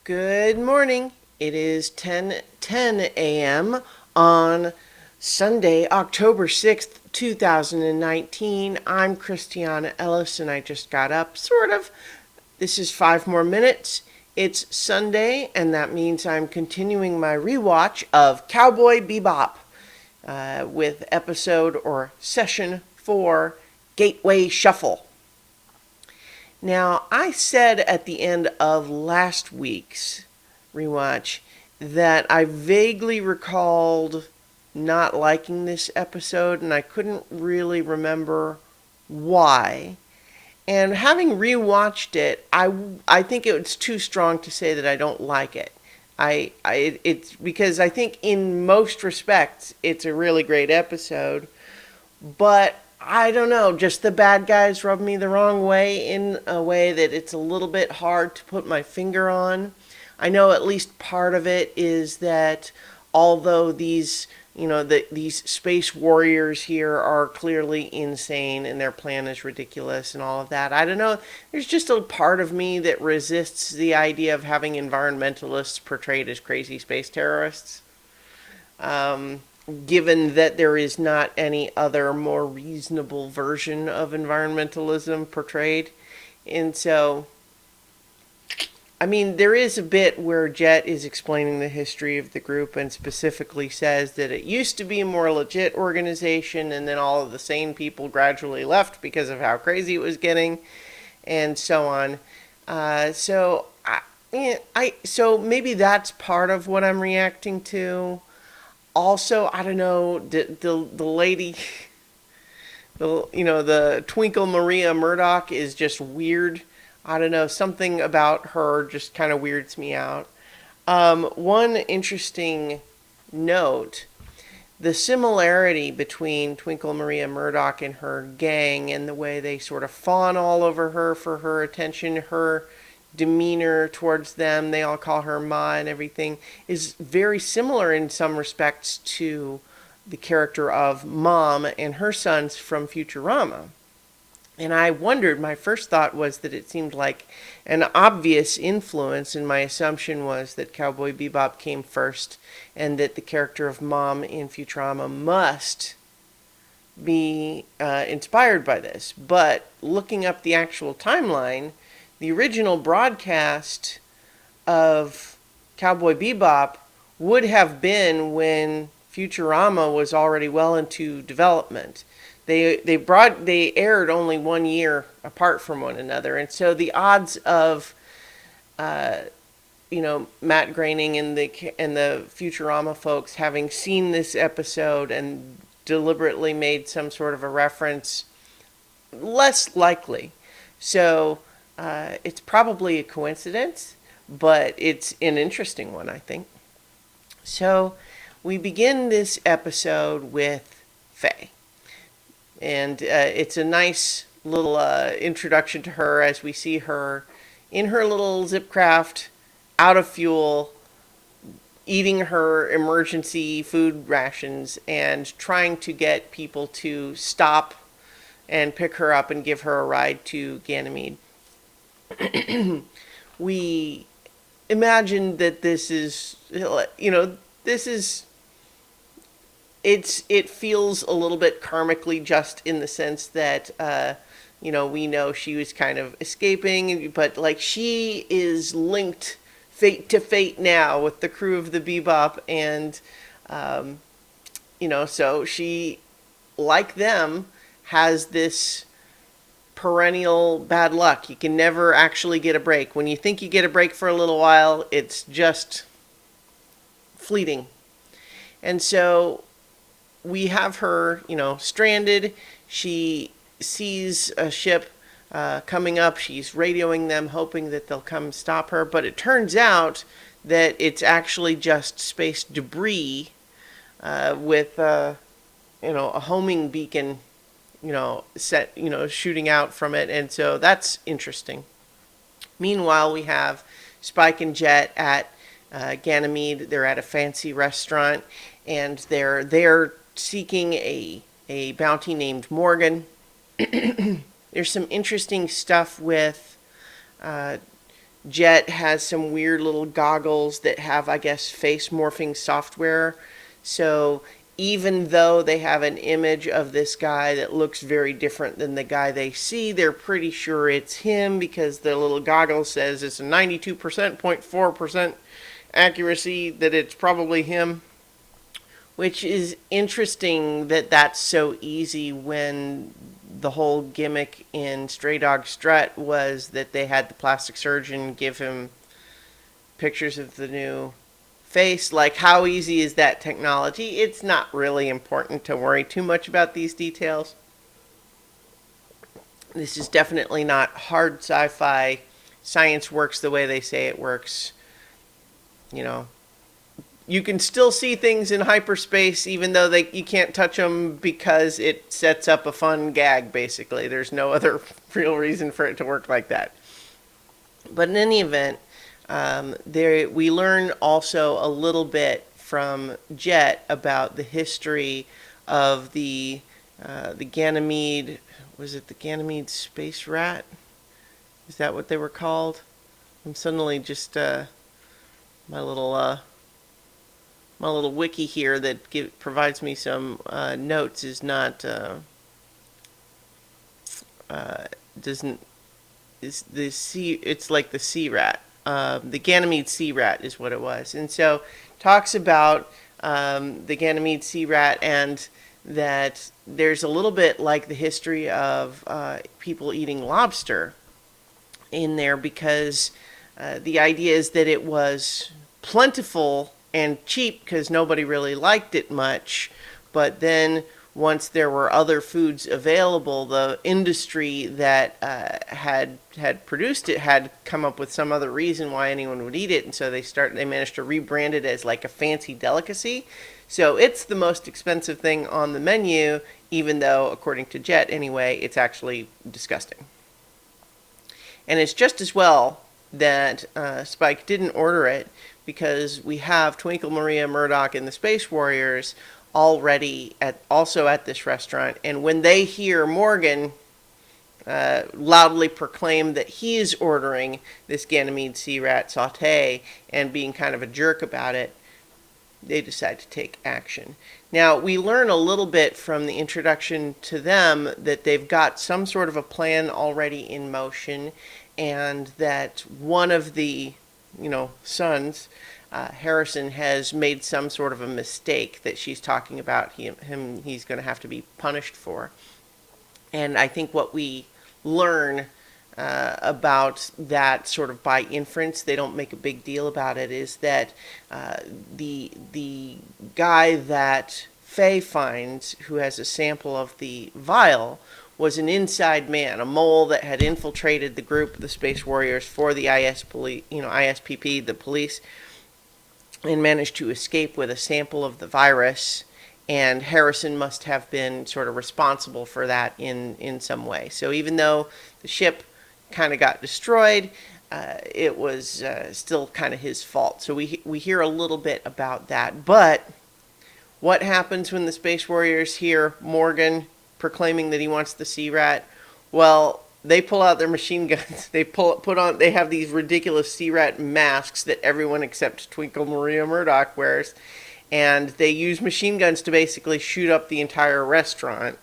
Good morning. It is 10 a.m. on Sunday, October 6th, 2019. I'm Christiana Ellis and I just got up, sort of. This is 5 more minutes. It's Sunday, and that means I'm continuing my rewatch of Cowboy Bebop with episode or session 4, Gateway Shuffle. Now, I said at the end of last week's rewatch that I vaguely recalled not liking this episode, and I couldn't really remember why. And having rewatched it, I think it's too strong to say that I don't like it. It's because I think in most respects it's a really great episode, but I don't know, just the bad guys rub me the wrong way in a way that it's a little bit hard to put my finger on. I know at least part of it is that although these space warriors here are clearly insane and their plan is ridiculous and all of that, I don't know, there's just a part of me that resists the idea of having environmentalists portrayed as crazy space terrorists. Given that there is not any other more reasonable version of environmentalism portrayed. And so, I mean, there is a bit where Jet is explaining the history of the group and specifically says that it used to be a more legit organization, and then all of the sane people gradually left because of how crazy it was getting, and so on. So maybe that's part of what I'm reacting to. Also, I don't know, the lady, the Twinkle Maria Murdoch is just weird. I don't know, something about her just kind of weirds me out. One interesting note, the similarity between Twinkle Maria Murdoch and her gang and the way they sort of fawn all over her for her attention, her demeanor towards them, they all call her Ma and everything, is very similar in some respects to the character of Mom and her sons from Futurama. And I wondered, my first thought was that it seemed like an obvious influence, and my assumption was that Cowboy Bebop came first and that the character of Mom in Futurama must be inspired by this. But looking up the actual timeline, the original broadcast of Cowboy Bebop would have been when Futurama was already well into development. They aired only 1 year apart from one another, and so the odds of Matt Groening and the Futurama folks having seen this episode and deliberately made some sort of a reference, less likely. So it's probably a coincidence, but it's an interesting one, I think. So we begin this episode with Faye. And it's a nice little introduction to her as we see her in her little zip craft, out of fuel, eating her emergency food rations and trying to get people to stop and pick her up and give her a ride to Ganymede. We imagine that this is, it feels a little bit karmically just in the sense that, we know she was kind of escaping, but like she is linked fate to fate now with the crew of the Bebop, and, so she, like them, has this perennial bad luck. You can never actually get a break. When you think you get a break for a little while, it's just fleeting. And so we have her, stranded. She sees a ship coming up. She's radioing them, hoping that they'll come stop her. But it turns out that it's actually just space debris with, a homing beacon, shooting out from it. And so that's interesting. Meanwhile, we have Spike and Jet at Ganymede. They're at a fancy restaurant, and they're seeking a bounty named Morgan. There's some interesting stuff with Jet has some weird little goggles that have, I guess, face morphing software. So even though they have an image of this guy that looks very different than the guy they see, they're pretty sure it's him because the little goggle says it's a 92%, 0.4% accuracy that it's probably him. Which is interesting that that's so easy when the whole gimmick in Stray Dog Strut was that they had the plastic surgeon give him pictures of the new face. Like, how easy is that technology? It's not really important to worry too much about these details. This is definitely not hard sci-fi. Science works the way they say it works. You know, you can still see things in hyperspace even though you can't touch them because it sets up a fun gag, basically. There's no other real reason for it to work like that. But in any event, we learn also a little bit from Jet about the history of the Ganymede. Was it the Ganymede space rat? Is that what they were called? I'm suddenly just my little wiki here that provides me some notes is not doesn't is the sea. It's like the sea rat. The Ganymede sea rat is what it was, and so talks about the Ganymede sea rat, and that there's a little bit like the history of people eating lobster in there, because the idea is that it was plentiful and cheap because nobody really liked it much. But then once there were other foods available, the industry that had produced it had come up with some other reason why anyone would eat it, and so they managed to rebrand it as like a fancy delicacy. So it's the most expensive thing on the menu, even though, according to Jet anyway, it's actually disgusting. And it's just as well that Spike didn't order it, because we have Twinkle Maria Murdoch and the Space Warriors already also at this restaurant, and when they hear Morgan loudly proclaim that he is ordering this Ganymede sea rat saute and being kind of a jerk about it, they decide to take action. Now, we learn a little bit from the introduction to them that they've got some sort of a plan already in motion, and that one of the sons, Harrison, has made some sort of a mistake that she's talking about he's going to have to be punished for. And I think what we learn about that sort of by inference, they don't make a big deal about it, is that the guy that Faye finds, who has a sample of the vial, was an inside man, a mole that had infiltrated the group, the Space Warriors, for the ISPP, the police, and managed to escape with a sample of the virus. And Harrison must have been sort of responsible for that in some way. So even though the ship kind of got destroyed, it was still kind of his fault. So we hear a little bit about that. But what happens when the Space Warriors hear Morgan proclaiming that he wants the sea rat? Well, they pull out their machine guns. They have these ridiculous sea rat masks that everyone except Twinkle Maria Murdoch wears, and they use machine guns to basically shoot up the entire restaurant,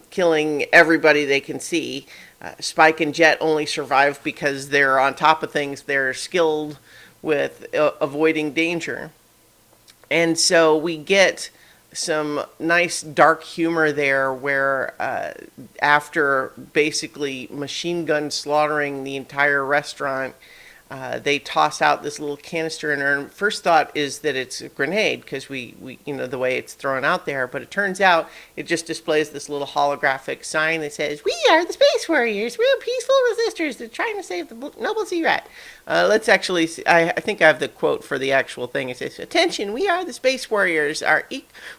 killing everybody they can see. Spike and Jet only survive because they're on top of things. They're skilled with avoiding danger. And so we get some nice dark humor there, where after basically machine gun slaughtering the entire restaurant, they toss out this little canister, and our first thought is that it's a grenade, because we the way it's thrown out there, but it turns out it just displays this little holographic sign that says, "We are the Space Warriors. We're peaceful resistors. They're trying to save the noble sea rat." Let's actually see. I think I have the quote for the actual thing. It says, "Attention, we are the Space Warriors.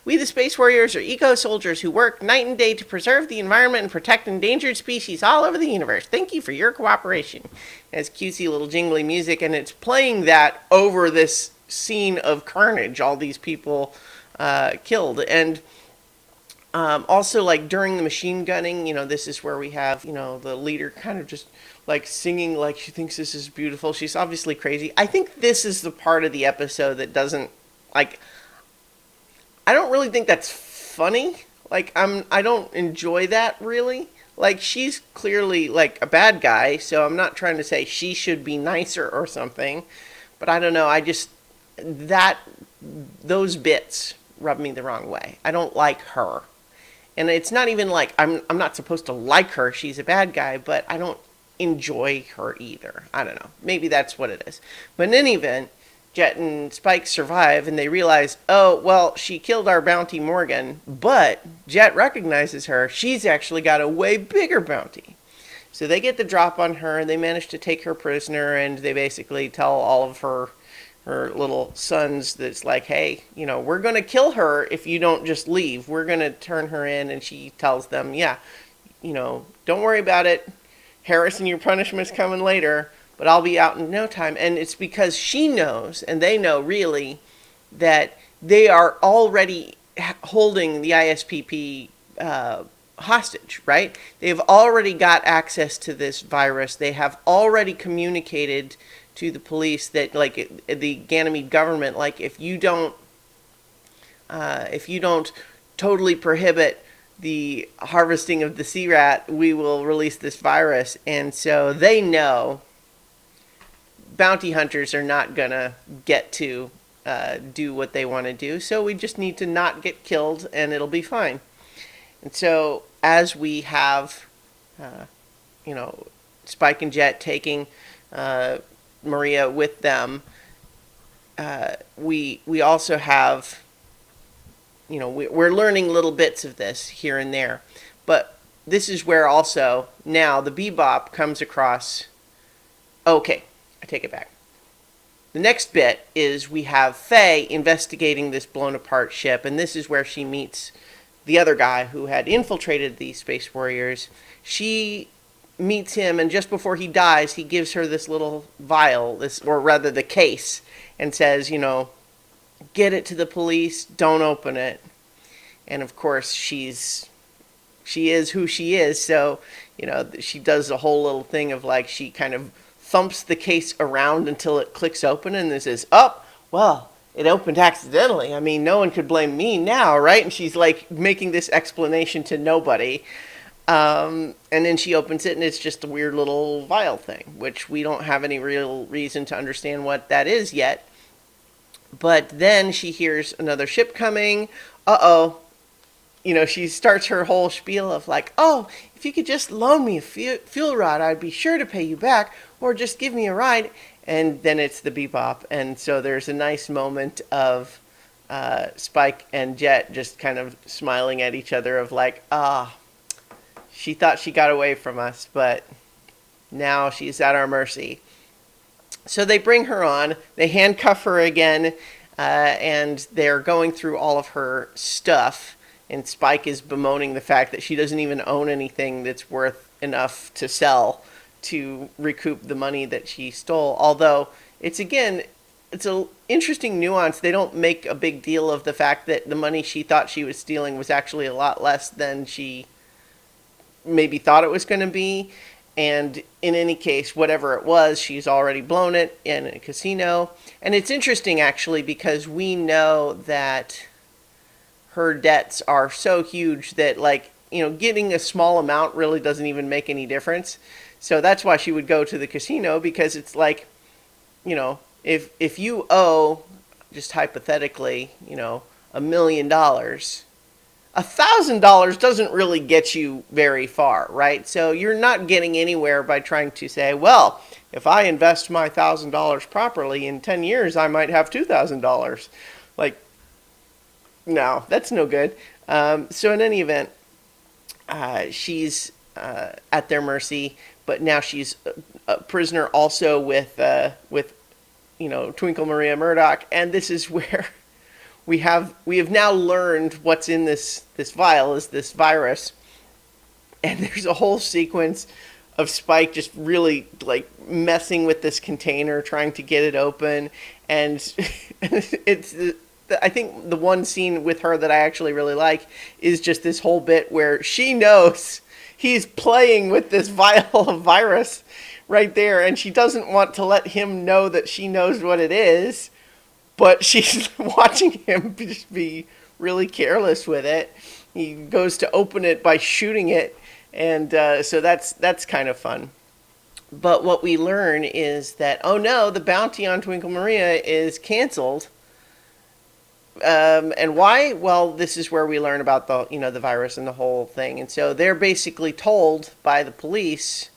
We the Space Warriors are eco-soldiers who work night and day to preserve the environment and protect endangered species all over the universe. Thank you for your cooperation." It has cutesy little jingly music, and it's playing that over this scene of carnage, all these people killed. And also, like, during the machine gunning, this is where we have, the leader kind of just like singing like she thinks this is beautiful. She's obviously crazy. I think this is the part of the episode that doesn't like. I don't really think that's funny. Like I don't enjoy that really. Like she's clearly like a bad guy, so I'm not trying to say she should be nicer or something. But I don't know. I just that those bits rub me the wrong way. I don't like her. And it's not even like I'm not supposed to like her. She's a bad guy, but I don't enjoy her either. I don't know. Maybe that's what it is. But in any event, Jet and Spike survive and they realize, oh, well, she killed our bounty Morgan, but Jet recognizes her. She's actually got a way bigger bounty. So they get the drop on her and they manage to take her prisoner and they basically tell all of her little sons that's like, hey, we're going to kill her if you don't just leave. We're going to turn her in. And she tells them, yeah, don't worry about it. Harrison, your punishment's coming later, but I'll be out in no time. And it's because she knows, and they know really, that they are already holding the ISPP hostage, right? They've already got access to this virus. They have already communicated to the police that, like, the Ganymede government, like, if you don't totally prohibit the harvesting of the sea rat, we will release this virus. And so they know bounty hunters are not gonna get to do what they want to do. So we just need to not get killed, and it'll be fine. And so as we have, Spike and Jet taking Maria with them, we also have, we're learning little bits of this here and there. But this is where also now the Bebop comes across. Okay, I take it back. The next bit is we have Faye investigating this blown apart ship, and this is where she meets the other guy who had infiltrated the Space Warriors. She meets him, and just before he dies, he gives her this little vial, or rather the case, and says, get it to the police, don't open it. And of course, she is who she is, so, she does a whole little thing of like, she kind of thumps the case around until it clicks open, and then says, oh, well, it opened accidentally. I mean, no one could blame me now, right? And she's like making this explanation to nobody. And then she opens it, and it's just a weird little vial thing, which we don't have any real reason to understand what that is yet. But then she hears another ship coming. Uh-oh. She starts her whole spiel of like, oh, if you could just loan me a fuel rod, I'd be sure to pay you back, or just give me a ride. And then it's the Bebop. And so there's a nice moment of Spike and Jet just kind of smiling at each other of like, she thought she got away from us, but now she's at our mercy. So they bring her on, they handcuff her again, and they're going through all of her stuff. And Spike is bemoaning the fact that she doesn't even own anything that's worth enough to sell to recoup the money that she stole. Although, it's an interesting nuance. They don't make a big deal of the fact that the money she thought she was stealing was actually a lot less than she maybe thought it was going to be. And in any case, whatever it was, she's already blown it in a casino. And it's interesting, actually, because we know that her debts are so huge that, like, getting a small amount really doesn't even make any difference. So that's why she would go to the casino, because it's like, if you owe, just hypothetically, $1 million, $1,000 doesn't really get you very far, right? So you're not getting anywhere by trying to say, well, if I invest my $1,000 properly in 10 years, I might have $2,000. Like, no, that's no good. So in any event, she's at their mercy, but now she's a prisoner also with Twinkle Maria Murdoch, and this is where we have now learned what's in this vial is this virus, and there's a whole sequence of Spike just really like messing with this container, trying to get it open, and it's. I think the one scene with her that I actually really like is just this whole bit where she knows he's playing with this vial of virus, right there, and she doesn't want to let him know that she knows what it is, but she's watching him just be really careless with it. He goes to open it by shooting it, and so that's kind of fun. But what we learn is that, oh no, the bounty on Twinkle Maria is canceled. And why? Well, this is where we learn about the virus and the whole thing. And so they're basically told by the police,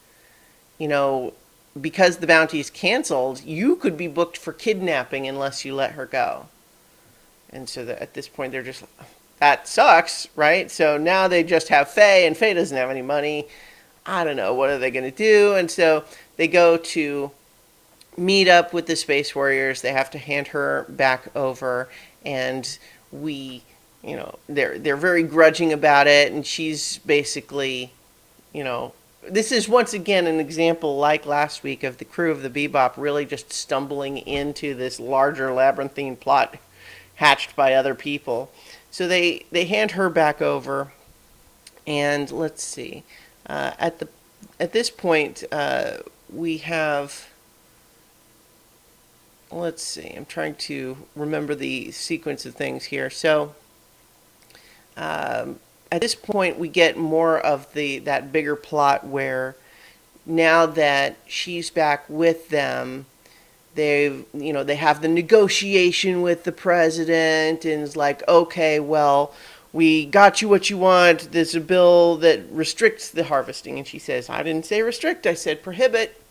you know, because the bounty is canceled, you could be booked for kidnapping unless you let her go. And so at this point, they're just, that sucks, right? So now they just have Faye, and Faye doesn't have any money. I don't know, what are they going to do? And so they go to meet up with the Space Warriors. They have to hand her back over, and they're very grudging about it, and she's basically, this is once again an example, like last week, of the crew of the Bebop really just stumbling into this larger labyrinthine plot hatched by other people. So they hand her back over, and let's see. At this point, we have. Let's see. I'm trying to remember the sequence of things here. So, at this point, we get more of that bigger plot where now that she's back with them, they have the negotiation with the president, and it's like, okay, well, we got you what you want. There's a bill that restricts the harvesting. And she says, I didn't say restrict, I said prohibit.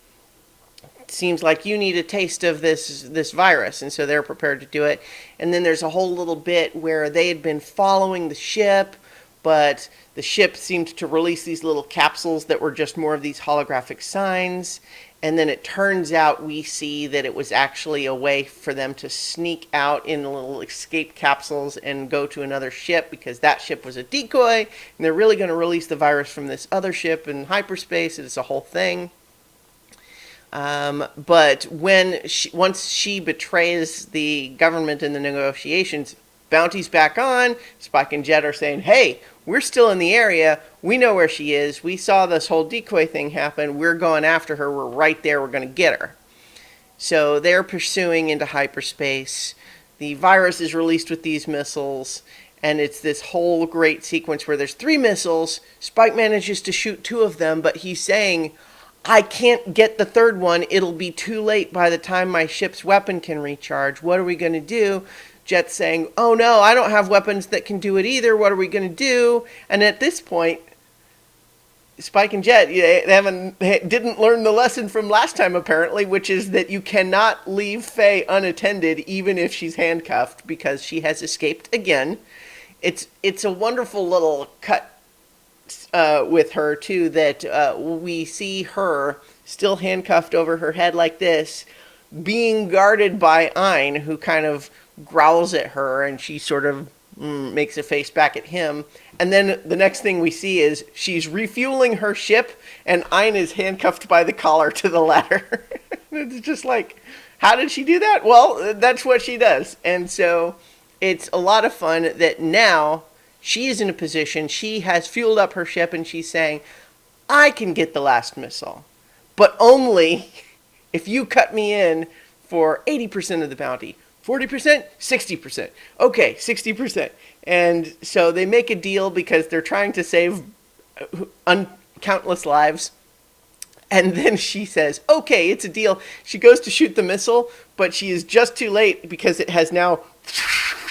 It seems like you need a taste of this virus. And so they're prepared to do it. And then there's a whole little bit where they had been following the ship, but the ship seemed to release these little capsules that were just more of these holographic signs. And then it turns out we see that it was actually a way for them to sneak out in little escape capsules and go to another ship, because that ship was a decoy, and they're really going to release the virus from this other ship in hyperspace. It's a whole thing. But once she betrays the government in the negotiations, Bounty's back on. Spike and Jet are saying, hey, we're still in the area. We know where she is. We saw this whole decoy thing happen. We're going after her. We're right there. We're going to get her. So they're pursuing into hyperspace. The virus is released with these missiles, and it's this whole great sequence where there's 3 missiles. Spike manages to shoot 2 of them, but he's saying, I can't get the 3rd one. It'll be too late by the time my ship's weapon can recharge. What are we going to do? Jet's saying, oh no, I don't have weapons that can do it either. What are we going to do? And at this point, Spike and Jet, they didn't learn the lesson from last time, apparently, which is that you cannot leave Faye unattended even if she's handcuffed, because she has escaped again. It's a wonderful little cut with her, too, that we see her still handcuffed over her head like this, being guarded by Ein, who kind of growls at her, and she sort of makes a face back at him. And then the next thing we see is she's refueling her ship, and Ein is handcuffed by the collar to the ladder. It's just like, how did she do that? Well, that's what she does. And so it's a lot of fun that now she is in a position, she has fueled up her ship, and she's saying, I can get the last missile, but only if you cut me in for 80% of the bounty. 40%? 60%. Okay, 60%. And so they make a deal because they're trying to save countless lives. And then she says, okay, it's a deal. She goes to shoot the missile, but she is just too late because it has now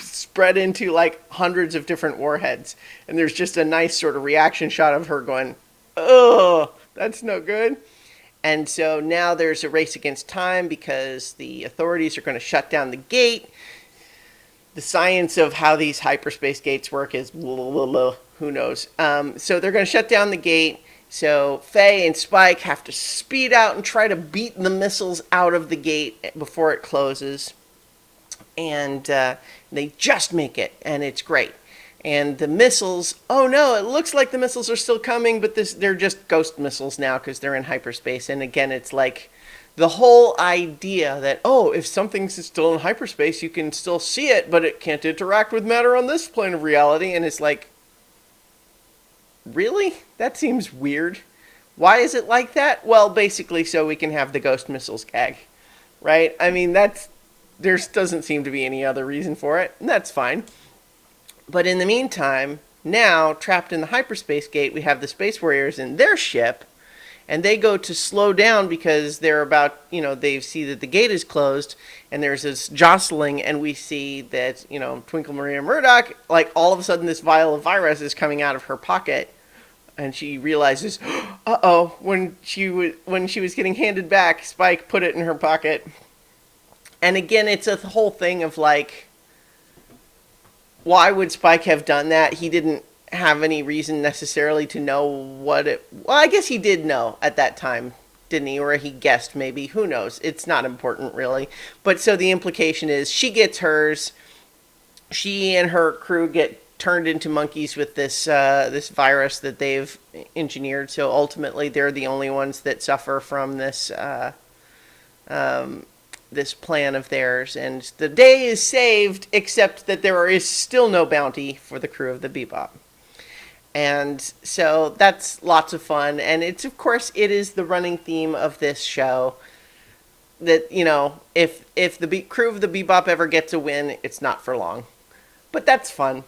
spread into like hundreds of different warheads. And there's just a nice sort of reaction shot of her going, oh, that's no good. And so now there's a race against time because the authorities are going to shut down the gate. The science of how these hyperspace gates work is who knows. So they're going to shut down the gate. So Faye and Spike have to speed out and try to beat the missiles out of the gate before it closes. And they just make it, and it's great. And the missiles, oh no, it looks like the missiles are still coming, but they're just ghost missiles now because they're in hyperspace. And again, it's like the whole idea that, oh, if something's still in hyperspace, you can still see it, but it can't interact with matter on this plane of reality. And it's like, really? That seems weird. Why is it like that? Well, basically so we can have the ghost missiles gag, right? I mean, there doesn't seem to be any other reason for it, and that's fine. But in the meantime, now, trapped in the hyperspace gate, we have the Space Warriors in their ship, and they go to slow down because they're about, they see that the gate is closed, and there's this jostling, and we see that, Twinkle Maria Murdoch, like, all of a sudden this vial of virus is coming out of her pocket, and she realizes, uh-oh, when she was getting handed back, Spike put it in her pocket. And again, it's a whole thing of, like, why would Spike have done that? He didn't have any reason necessarily to know what it... Well, I guess he did know at that time, didn't he? Or he guessed, maybe. Who knows? It's not important, really. But so the implication is she gets hers. She and her crew get turned into monkeys with this this virus that they've engineered. So ultimately, they're the only ones that suffer from this this plan of theirs, and the day is saved, except that there is still no bounty for the crew of the Bebop. And so that's lots of fun, and it's, of course, it is the running theme of this show that, if the crew of the Bebop ever gets a win, it's not for long. But that's fun.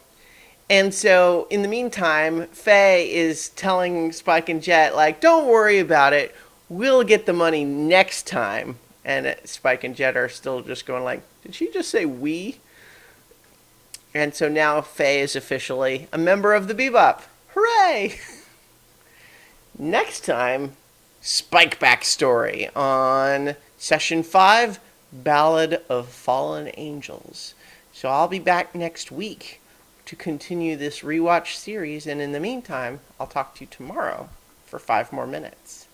And so, in the meantime, Faye is telling Spike and Jet, like, don't worry about it, we'll get the money next time. And Spike and Jet are still just going like, did she just say we? And so now Faye is officially a member of the Bebop. Hooray! Next time, Spike backstory on Session 5, Ballad of Fallen Angels. So I'll be back next week to continue this rewatch series. And in the meantime, I'll talk to you tomorrow for 5 more minutes.